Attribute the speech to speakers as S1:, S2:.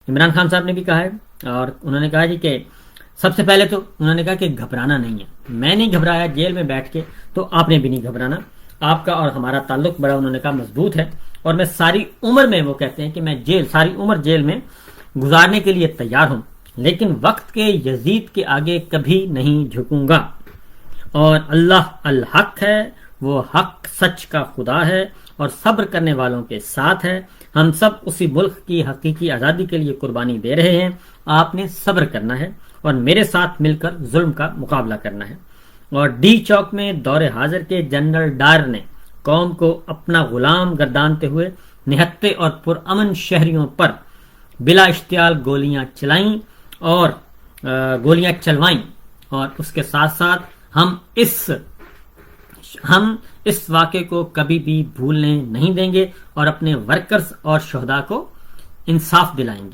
S1: इमरान खान साहब ने भी कहा है, और उन्होंने कहा कि सबसे पहले तो उन्होंने कहा कि घबराना नहीं है। मैं नहीं घबराया जेल में बैठ के, तो आपने भी नहीं घबराना। आपका और हमारा ताल्लुक बड़ा, उन्होंने कहा, मजबूत है, और मैं सारी उम्र में, वो कहते हैं कि मैं सारी उम्र जेल में गुजारने के लिए तैयार हूं, लेकिन वक्त के यजीद के आगे कभी नहीं झुकूंगा। और अल्लाह अल हक है, वो हक सच का खुदा है और सब्र करने वालों के साथ है। हम सब उसी मुल्क की हकीकी आज़ादी के लिए कुर्बानी दे रहे हैं। आपने सब्र करना है और मेरे साथ मिलकर जुल्म का मुकाबला करना है। और डी चौक में दौरे हाजिर के जनरल डायर ने कौम को अपना गुलाम गर्दानते हुए निहत्ते और पुरअमन शहरियों पर बिला इश्तियाल गोलियां चलवाईं, और उसके साथ साथ हम इस वाक़े को कभी भी भूलने नहीं देंगे और अपने वर्कर्स और शहदा को इंसाफ दिलाएंगे।